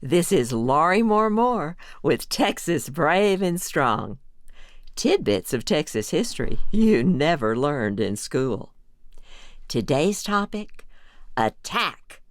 This is Laurie Moore-Moore with Texas Brave and Strong. Tidbits of Texas history you never learned in school. Today's topic, attack,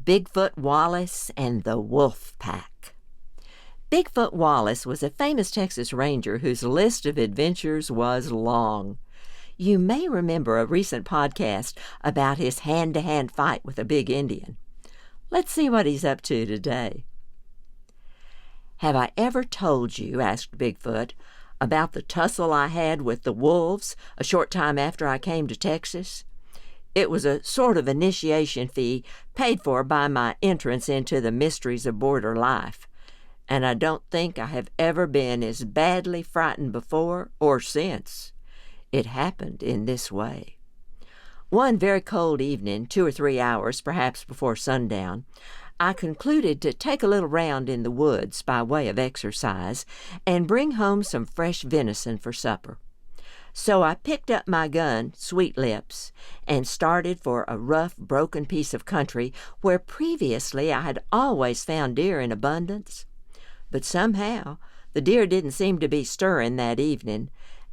Bigfoot Wallace and the Wolf Pack. Bigfoot Wallace was a famous Texas ranger whose list of adventures was long. You may remember a recent podcast about his hand-to-hand fight with a big Indian. Let's see what he's up to today. "Have I ever told you," asked Bigfoot, "about the tussle I had with the wolves a short time after I came to Texas? It was a sort of initiation fee paid for by my entrance into the mysteries of border life, and I don't think I have ever been as badly frightened before or since. It happened in this way. One very cold evening, 2 or 3 hours perhaps before sundown, I concluded to take a little round in the woods by way of exercise and bring home some fresh venison for supper. So I picked up my gun, Sweet Lips, and started for a rough, broken piece of country where previously I had always found deer in abundance. But somehow the deer didn't seem to be stirring that evening,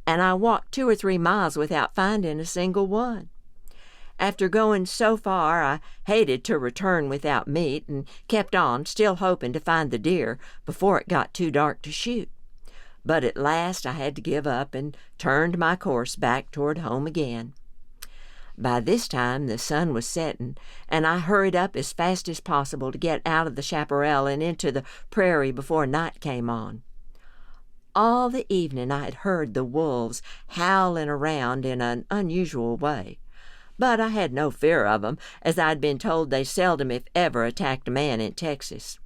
and I walked 2 or 3 miles without finding a single one. After going so far, I hated to return without meat and kept on, still hoping to find the deer before it got too dark to shoot. But at last I had to give up and turned my course back toward home again. By this time the sun was setting, and I hurried up as fast as possible to get out of the chaparral and into the prairie before night came on. All the evening I had heard the wolves howling around in an unusual way. But I had no fear of them, as I'd been told they seldom if ever attacked a man in Texas.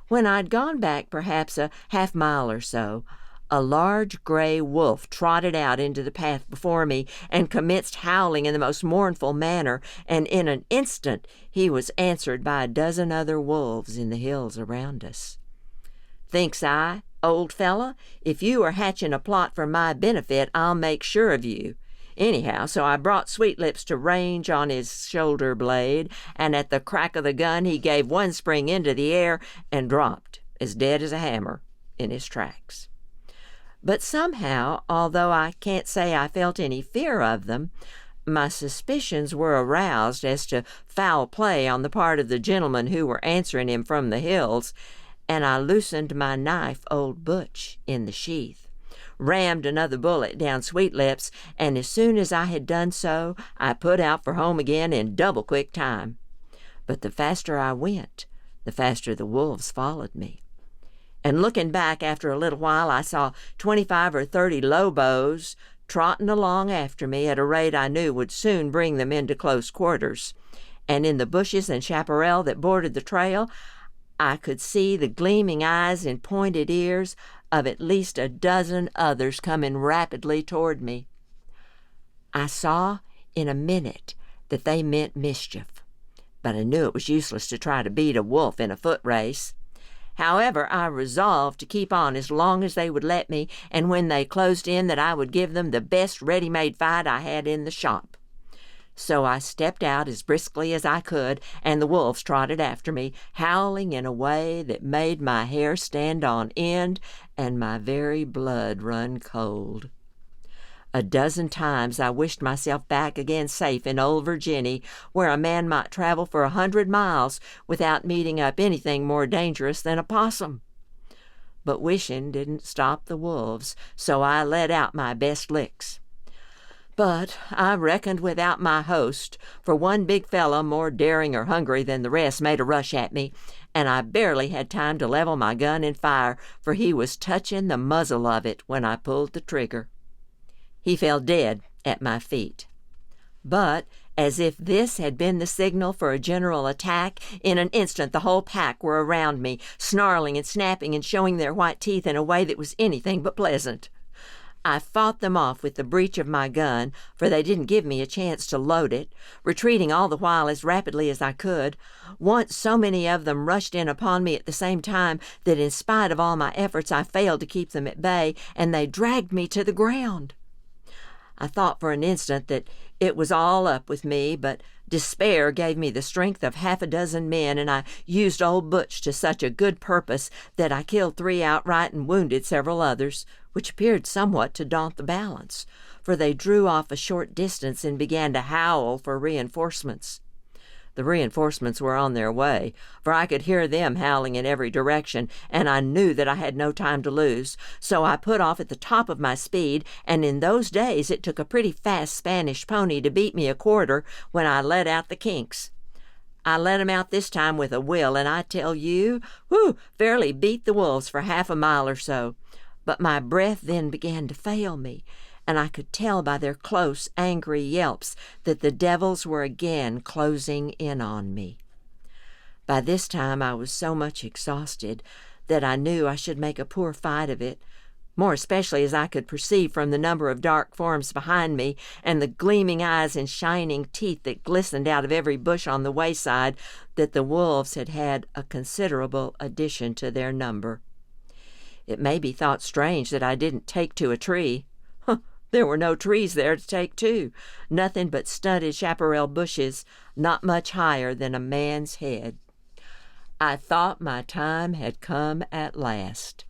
When I'd gone back perhaps a half-mile or so, a large gray wolf trotted out into the path before me and commenced howling in the most mournful manner, and in an instant he was answered by a dozen other wolves in the hills around us. Thinks I, "Old fella, if you are hatching a plot for my benefit, I'll make sure of you." Anyhow, so I brought Sweet Lips to range on his shoulder blade, and at the crack of the gun he gave one spring into the air and dropped, as dead as a hammer, in his tracks. But somehow, although I can't say I felt any fear of them, my suspicions were aroused as to foul play on the part of the gentlemen who were answering him from the hills, and I loosened my knife, Old Butch, in the sheath, rammed another bullet down Sweet Lips, and as soon as I had done so, I put out for home again in double-quick time. But the faster I went, the faster the wolves followed me. And looking back after a little while, I saw 25 or 30 lobos trotting along after me at a rate I knew would soon bring them into close quarters. And in the bushes and chaparral that bordered the trail, I could see the gleaming eyes and pointed ears of at least a dozen others coming rapidly toward me. I saw in a minute that they meant mischief, but I knew it was useless to try to beat a wolf in a foot race. However, I resolved to keep on as long as they would let me, and when they closed in that I would give them the best ready-made fight I had in the shop. So I stepped out as briskly as I could, and the wolves trotted after me, howling in a way that made my hair stand on end and my very blood run cold. A dozen times I wished myself back again safe in old Virginia, where a man might travel for 100 miles without meeting up anything more dangerous than a possum. But wishing didn't stop the wolves, so I let out my best licks. But I reckoned without my host, for one big fellow more daring or hungry than the rest made a rush at me, and I barely had time to level my gun and fire, for he was touching the muzzle of it when I pulled the trigger. He fell dead at my feet. But, as if this had been the signal for a general attack, in an instant the whole pack were around me, snarling and snapping and showing their white teeth in a way that was anything but pleasant. I fought them off with the breech of my gun, for they didn't give me a chance to load it, retreating all the while as rapidly as I could. Once so many of them rushed in upon me at the same time that in spite of all my efforts I failed to keep them at bay, and they dragged me to the ground. I thought for an instant that it was all up with me, but despair gave me the strength of half a dozen men, and I used old Butch to such a good purpose that I killed 3 outright and wounded several others, which appeared somewhat to daunt the balance, for they drew off a short distance and began to howl for reinforcements. The reinforcements were on their way, for I could hear them howling in every direction, and I knew that I had no time to lose. So I put off at the top of my speed, and in those days it took a pretty fast Spanish pony to beat me a quarter when I let out the kinks. I let 'em out this time with a will, and I tell you, fairly beat the wolves for half a mile or so. But my breath then began to fail me, and I could tell by their close, angry yelps that the devils were again closing in on me. By this time I was so much exhausted that I knew I should make a poor fight of it, more especially as I could perceive from the number of dark forms behind me and the gleaming eyes and shining teeth that glistened out of every bush on the wayside that the wolves had had a considerable addition to their number. It may be thought strange that I didn't take to a tree. There were no trees there to take to, nothing but stunted chaparral bushes, not much higher than a man's head. I thought my time had come at last,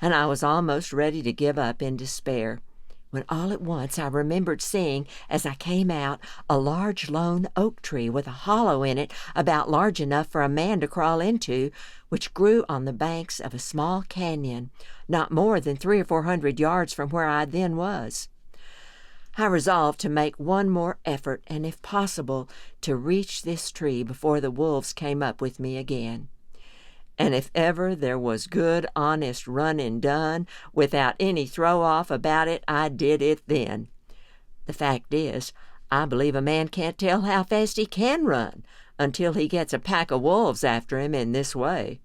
and I was almost ready to give up in despair, when all at once I remembered seeing, as I came out, a large lone oak tree with a hollow in it about large enough for a man to crawl into, which grew on the banks of a small canyon, not more than 300 or 400 yards from where I then was. I resolved to make one more effort, and if possible, to reach this tree before the wolves came up with me again. And if ever there was good, honest running done, without any throw-off about it, I did it then. The fact is, I believe a man can't tell how fast he can run until he gets a pack of wolves after him in this way.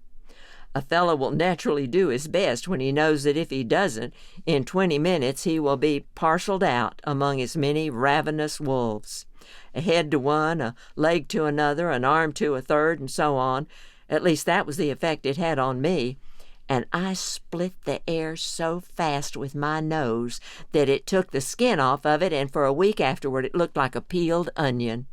A fellow will naturally do his best when he knows that if he doesn't, in 20 minutes he will be parceled out among as many ravenous wolves. A head to one, a leg to another, an arm to a third, and so on. At least that was the effect it had on me, and I split the air so fast with my nose that it took the skin off of it, and for a week afterward it looked like a peeled onion.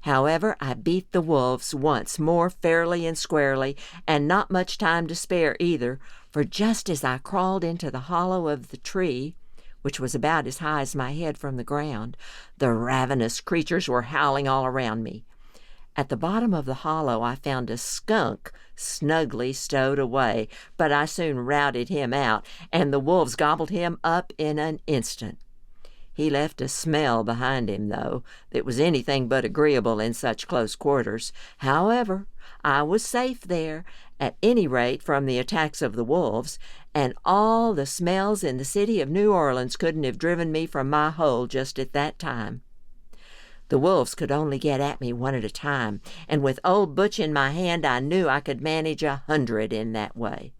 However, I beat the wolves once more fairly and squarely, and not much time to spare either, for just as I crawled into the hollow of the tree, which was about as high as my head from the ground, the ravenous creatures were howling all around me. At the bottom of the hollow I found a skunk snugly stowed away, but I soon routed him out, and the wolves gobbled him up in an instant. He left a smell behind him, though, that was anything but agreeable in such close quarters. However, I was safe there, at any rate from the attacks of the wolves, and all the smells in the city of New Orleans couldn't have driven me from my hole just at that time. The wolves could only get at me one at a time, and with old Butch in my hand I knew I could manage 100 in that way.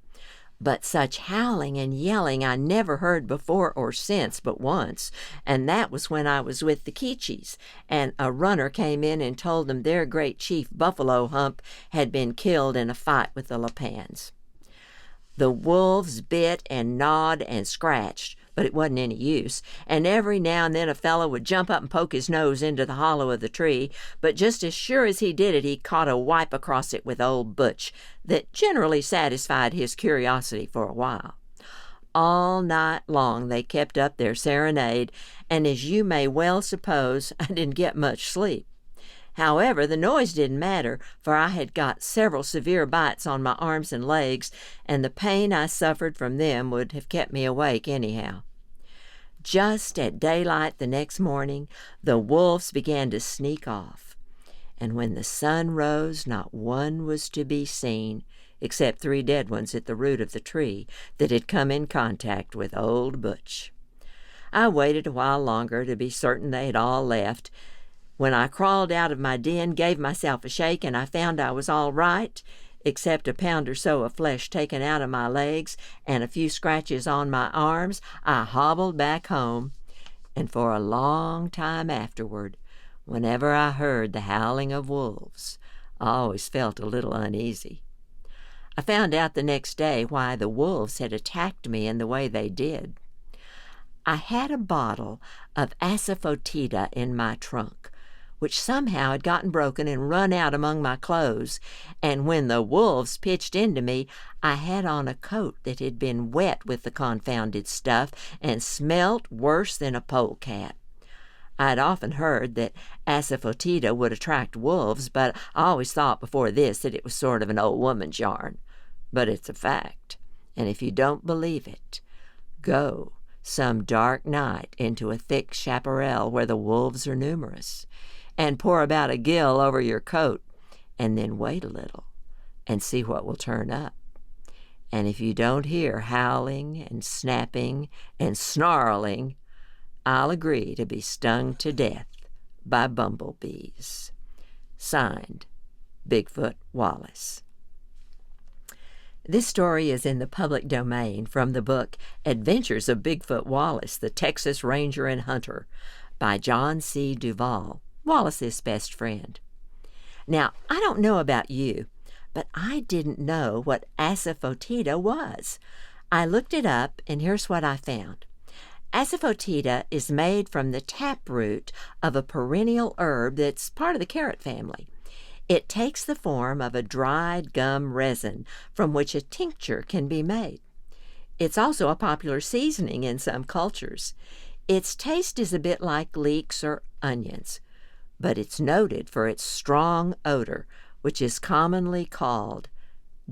But such howling and yelling I never heard before or since but once, and that was when I was with the Keechees, and a runner came in and told them their great chief Buffalo Hump had been killed in a fight with the Lapans. The wolves bit and gnawed and scratched, but it wasn't any use, and every now and then a fellow would jump up and poke his nose into the hollow of the tree, but just as sure as he did it, he caught a wipe across it with old Butch that generally satisfied his curiosity for a while. All night long they kept up their serenade, and as you may well suppose, I didn't get much sleep. However, the noise didn't matter, for I had got several severe bites on my arms and legs, and the pain I suffered from them would have kept me awake anyhow. Just at daylight the next morning, the wolves began to sneak off, and when the sun rose, not one was to be seen, except 3 dead ones at the root of the tree that had come in contact with old Butch. I waited a while longer to be certain they had all left, when I crawled out of my den, gave myself a shake, and I found I was all right, except a pound or so of flesh taken out of my legs and a few scratches on my arms. I hobbled back home, and for a long time afterward, whenever I heard the howling of wolves, I always felt a little uneasy. I found out the next day why the wolves had attacked me in the way they did. I had a bottle of asafoetida in my trunk, which somehow had gotten broken and run out among my clothes, and when the wolves pitched into me, I had on a coat that had been wet with the confounded stuff and smelt worse than a polecat. I'd often heard that asafoetida would attract wolves, but I always thought before this that it was sort of an old woman's yarn. But it's a fact, and if you don't believe it, go some dark night into a thick chaparral where the wolves are numerous, and pour about a gill over your coat, and then wait a little and see what will turn up. And if you don't hear howling and snapping and snarling, I'll agree to be stung to death by bumblebees. Signed, Bigfoot Wallace. This story is in the public domain from the book Adventures of Bigfoot Wallace, the Texas Ranger and Hunter by John C. Duvall, Wallace's best friend. Now, I don't know about you, but I didn't know what asafoetida was. I looked it up, and here's what I found. Asafoetida is made from the taproot of a perennial herb that's part of the carrot family. It takes the form of a dried gum resin from which a tincture can be made. It's also a popular seasoning in some cultures. Its taste is a bit like leeks or onions, but it's noted for its strong odor, which is commonly called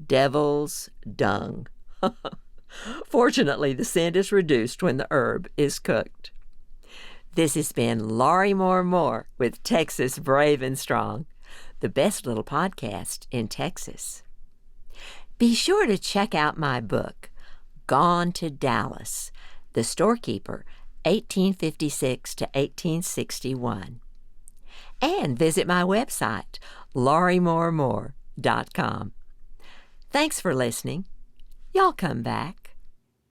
devil's dung. Fortunately, the scent is reduced when the herb is cooked. This has been Laurie Moore-Moore with Texas Brave and Strong, the best little podcast in Texas. Be sure to check out my book, Gone to Dallas, The Storekeeper, 1856 to 1861. And visit my website, lauriemooremore.com. Thanks for listening. Y'all come back.